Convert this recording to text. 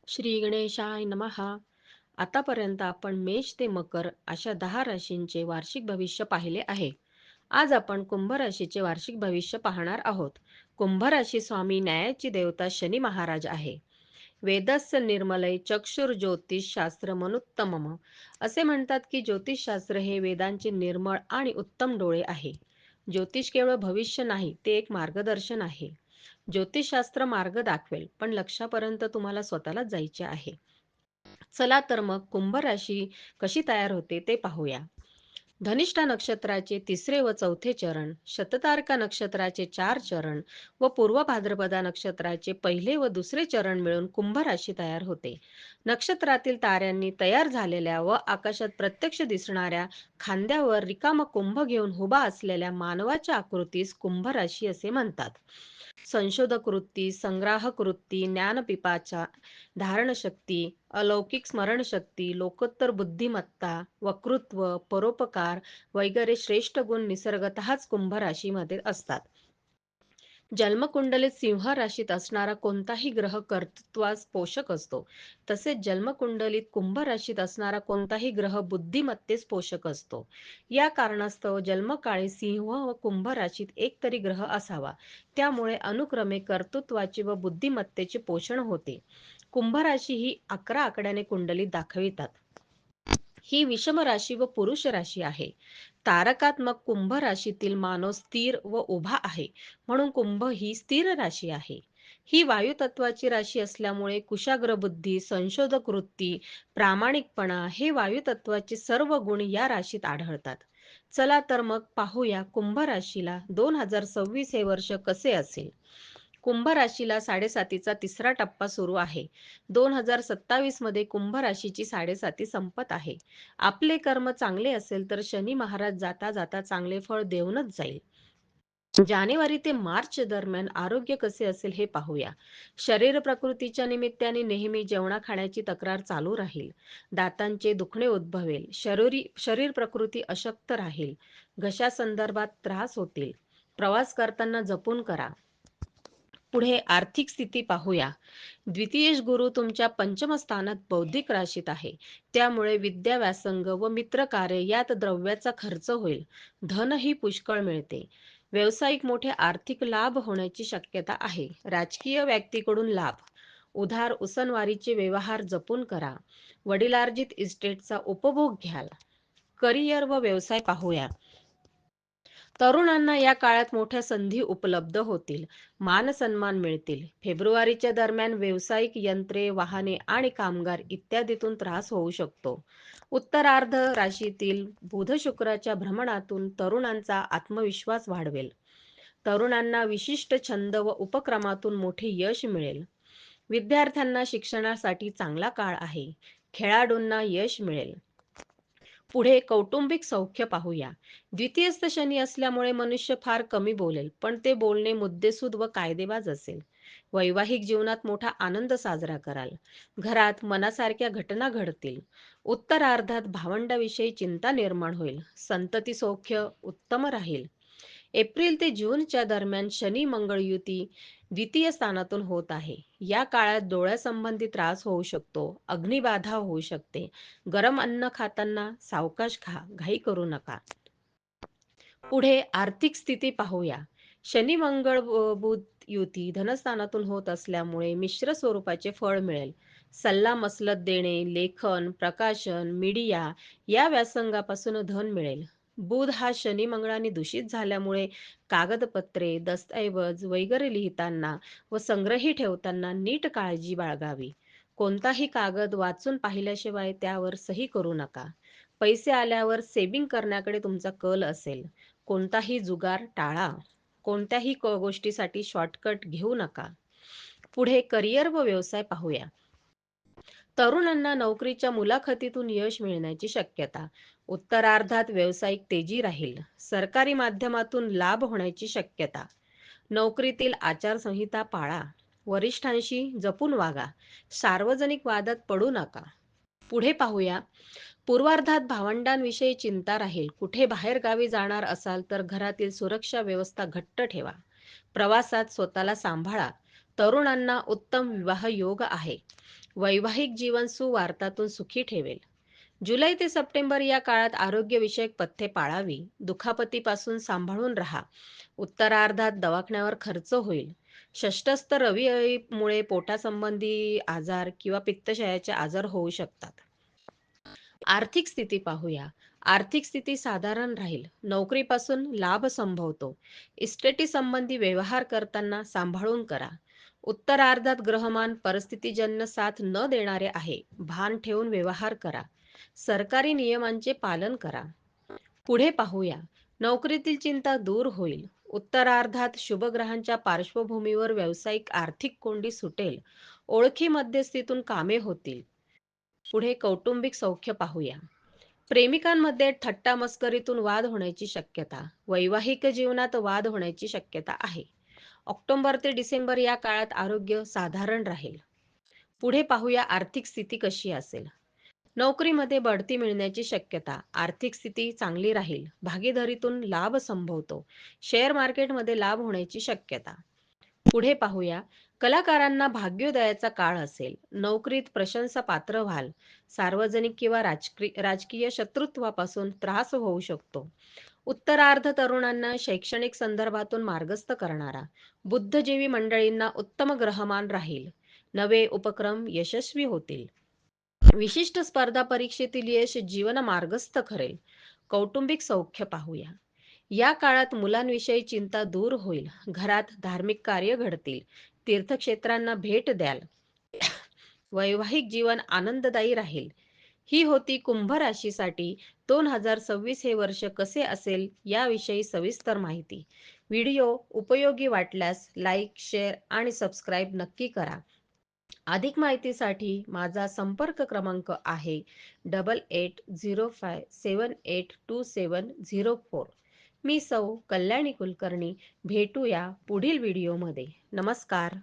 श्री गणेशाय नमः. आतापर्यंत आपण मेष ते मकर अशा 10 राशींचे वार्षिक भविष्य पाहिले आहे. आज आपण कुंभ राशीचे वार्षिक भविष्य पाहणार आहोत. कुंभ राशी स्वामी न्यायाची देवता शनी महाराज आहे. वेदस्य निर्मलय चक्षुर ज्योतिष शास्त्र मनुत्तमम. असे म्हणतात की ज्योतिषशास्त्र हे वेदांचे निर्मळ आणि उत्तम डोळे आहे. ज्योतिष केवळ भविष्य नाही, ते एक मार्गदर्शन आहे. ज्योतिषशास्त्र मार्ग दाखवेल, पण लक्ष्यापर्यंत तुम्हाला स्वतःलाच जायचे आहे. चला तर मग कुंभ राशी कशी तयार होते ते पाहूया. धनिष्ठा नक्षत्राचे तिसरे व चौथे चरण, शततारका नक्षत्राचे 4 चरण व पूर्व भाद्रपदा नक्षत्राचे पहिले व दुसरे चरण मिळून कुंभ राशी तयार होते. नक्षत्रातील ताऱ्यांनी तयार झालेल्या व आकाशात प्रत्यक्ष दिसणाऱ्या खांद्यावर रिकामा कुंभ घेऊन उभा असलेल्या मानवाच्या आकृतीस कुंभ राशी असे म्हणतात. संशोधक वृत्ती, संग्राहक वृत्ती, ज्ञानपिपाचा, धारणशक्ती, अलौकिक स्मरणशक्ती, लोकोत्तर बुद्धिमत्ता, वक्तृत्व, परोपकार वगैरे श्रेष्ठ गुण निसर्गतःच कुंभ राशीमध्ये असतात. जन्मकुंडलीत सिंह राशीत असणारा कोणताही ग्रह कर्तृत्वास पोषक असतो. तसेच जन्मकुंडलीत कुंभ राशीत असणारा कोणताही ग्रह बुद्धिमत्तेस पोषक असतो. या कारणास्तव जन्मकाळी सिंह व कुंभ राशीत एक तरी ग्रह असावा. त्यामुळे अनुक्रमे कर्तृत्वाचे व बुद्धिमत्तेचे पोषण होते. कुंभ राशी ही 11 आकड्याने कुंडलीत दाखवितात. ही विषम राशी व पुरुष राशी आहे. तारकात्मक कुंभ राशीतील मानव स्थिर व उभा आहे, म्हणून कुंभ ही स्थिर राशी आहे. ही वायुतत्वाची राशी असल्यामुळे कुशाग्र बुद्धी, संशोधक वृत्ती, प्रामाणिकपणा हे वायुतत्वाचे सर्व गुण या राशीत आढळतात. चला तर मग पाहूया कुंभ राशीला 2026 हे वर्ष कसे असेल. कुंभ राशीला साडेसातीचा तिसरा टप्पा सुरू आहे. 2027 मध्ये कुंभ राशीची साडेसाती संपत आहे. आपले कर्म चांगले असेल तर शनी महाराज जाता जाता चांगले फळ देऊनच जाईल. जानेवारी ते मार्च दरम्यान आरोग्य कसे असेल हे पाहूया. शरीर प्रकृतीच्या निमित्ताने नेहमी जेवणा खाण्याची तक्रार चालू राहील. दातांचे दुखणे उद्भवेल. शरीर प्रकृती अशक्त राहील. घशासंदर्भात त्रास होतील. प्रवास करताना जपून करा. पुढे आर्थिक स्थिती पाहूया. द्वितीयेश गुरु तुमच्या पंचम स्थानात बौद्धिक राशीत आहे. त्यामुळे विद्या व्यासंग व मित्रकार्य यात द्रव्याचा खर्च होईल. धनही पुष्कळ मिळते. व्यावसायिक मोठे आर्थिक लाभ होण्याची शक्यता आहे. राजकीय व्यक्तीकडून लाभ. उधार उसनवारीचे व्यवहार जपून करा. वडिलार्जित इस्टेटचा उपभोग घ्याल. करिअर व व्यवसाय पाहूया. तरुणांना या काळात मोठ्या संधी उपलब्ध होतील. मान सन्मान मिळतील. फेब्रुवारीच्या दरम्यान व्यावसायिक यंत्रे, वाहने आणि कामगार इत्यादीतून त्रास होऊ शकतो. उत्तरार्ध राशीतील बुध शुक्राच्या भ्रमणातून तरुणांचा आत्मविश्वास वाढवेल. तरुणांना विशिष्ट छंद व उपक्रमातून मोठे यश मिळेल. विद्यार्थ्यांना शिक्षणासाठी चांगला काळ आहे. खेळाडूंना यश मिळेल. पुढे कौटुंबिक सौख्य पाहूया. द्वितीयस्थ शनी असल्यामुळे मनुष्य फार कमी बोलेल, पण ते बोलणे मुद्देसूद व कायदेबाज असेल. वैवाहिक जीवनात मोठा आनंद साजरा कराल. घरात मनासारख्या घटना घडतील. उत्तरार्धात भावंडाविषयी चिंता निर्माण होईल. संतती सौख्य उत्तम राहील. एप्रिल ते जूनच्या दरम्यान शनी मंगळ युती द्वितीय स्थानातून होत आहे. या काळात डोळ्यासंबंधी त्रास होऊ शकतो. अग्निबाधा होऊ शकते. गरम अन्न खाताना सावकाश खा, घाई करू नका. पुढे आर्थिक स्थिती पाहूया. शनी मंगळ बुध युती धनस्थानातून होत असल्यामुळे मिश्र स्वरूपाचे फळ मिळेल. सल्ला मसलत देणे, लेखन, प्रकाशन, मीडिया या व्यासंगापासून धन मिळेल. बुध हा शनी मंगळाने दूषित झाल्यामुळे कागदपत्रे, दस्तऐवज वगैरे लिहिताना व संग्रही ठेवताना नीट काळजी बाळगावी. कोणताही कागद वाचून पाहिल्याशिवाय त्यावर सही करू नका. पैसे आल्यावर सेव्हिंग करण्याकडे तुमचा कल असेल. कोणताही जुगार टाळा. कोणत्याही गोष्टीसाठी शॉर्टकट घेऊ नका. पुढे करिअर व व्यवसाय पाहूया. तरुणांना नोकरीच्या मुलाखतीतून यश मिळण्याची शक्यता. उत्तरार्धात व्यावसायिक तेजी राहील. सरकारी माध्यमातून लाभ होण्याची शक्यता. नोकरीतील आचारसंहिता पाळा. वरिष्ठांशी जपून वागा. सार्वजनिक वादात पडू नका. पुढे पाहूया. पूर्वार्धात भावंडांविषयी चिंता राहील. कुठे बाहेर गावी जाणार असाल तर घरातील सुरक्षा व्यवस्था घट्ट ठेवा. प्रवासात स्वतःला सांभाळा. तरुणांना उत्तम विवाह योग आहे. वैवाहिक जीवन सुवार्तातून सुखी ठेवेल. जुलै ते सप्टेंबर या काळात आरोग्यविषयक पथ्ये पाळावी. दुखापतीपासून सांभाळून राहा. उत्तरार्धात दवाखान्यावर खर्च होईल. षष्ठस्थ रवीमुळे पोटासंबंधी आजार किंवा पित्तशयाचे आजार होऊ शकतात. आर्थिक स्थिती पाहूया. आर्थिक स्थिती साधारण राहील. नोकरीपासून लाभ संभवतो. इस्टेटी संबंधी व्यवहार करताना सांभाळून करा. उत्तरार्धात ग्रहमान परिस्थितीजन्य साथ न देणारे आहे. भान ठेवून व्यवहार करा. सरकारी नियमांचे पालन करा. पुढे पाहूया. नोकरीतील चिंता दूर होईल. उत्तरार्धात शुभग्रहांच्या पार्श्वभूमीवर व्यावसायिक आर्थिक कोंडी सुटेल. ओळखी मध्यस्थीतून कामे होतील. पुढे कौटुंबिक सौख्य पाहूया. प्रेमिकांमध्ये थट्टा मस्करीतून वाद होण्याची शक्यता. वैवाहिक जीवनात वाद होण्याची शक्यता आहे. ऑक्टोबर ते डिसेंबर या काळात आरोग्य साधारण राहील. पुढे पाहूया आर्थिक स्थिती कशी असेल. नोकरीमध्ये बढती मिळण्याची शक्यता. आर्थिक स्थिती चांगली राहील. भागीदारीतून लाभ संभवतो. शेअर मार्केटमध्ये लाभ होण्याची शक्यता. पुढे पाहूया. कलाकारांना भाग्योदयाचा काळ असेल. नोकरीत प्रशंसा पात्र व्हाल. सार्वजनिक किंवा राजकीय शत्रुत्वापासून त्रास होऊ शकतो. उत्तरार्ध तरुणांना शैक्षणिक संदर्भातून मार्गस्थ करणारा. बुद्धजीवी मंडळींना उत्तम ग्रहमान राहील. नवे उपक्रम यशस्वी होतील. विशिष्ट स्पर्धा परीक्षेतील यश जीवन मार्गस्थ करेल. कौटुंबिक सौख्य पाहूया. या काळात मुलांविषयी चिंता दूर होईल. घरात धार्मिक कार्य घडतील. तीर्थक्षेत्रांना भेट द्याल. वैवाहिक जीवन आनंददायी राहील. ही होती कुंभ राशीसाठी 2026 हे वर्ष कसे असेल याविषयी सविस्तर माहिती. व्हिडिओ उपयोगी वाटल्यास लाईक, शेअर आणि सबस्क्राईब नक्की करा. अधिक माहितीसाठी माझा संपर्क क्रमांक आहे 8805782704. मी सौ कल्याणी कुलकर्णी. भेटूया पुढील व्हिडिओमध्ये. नमस्कार.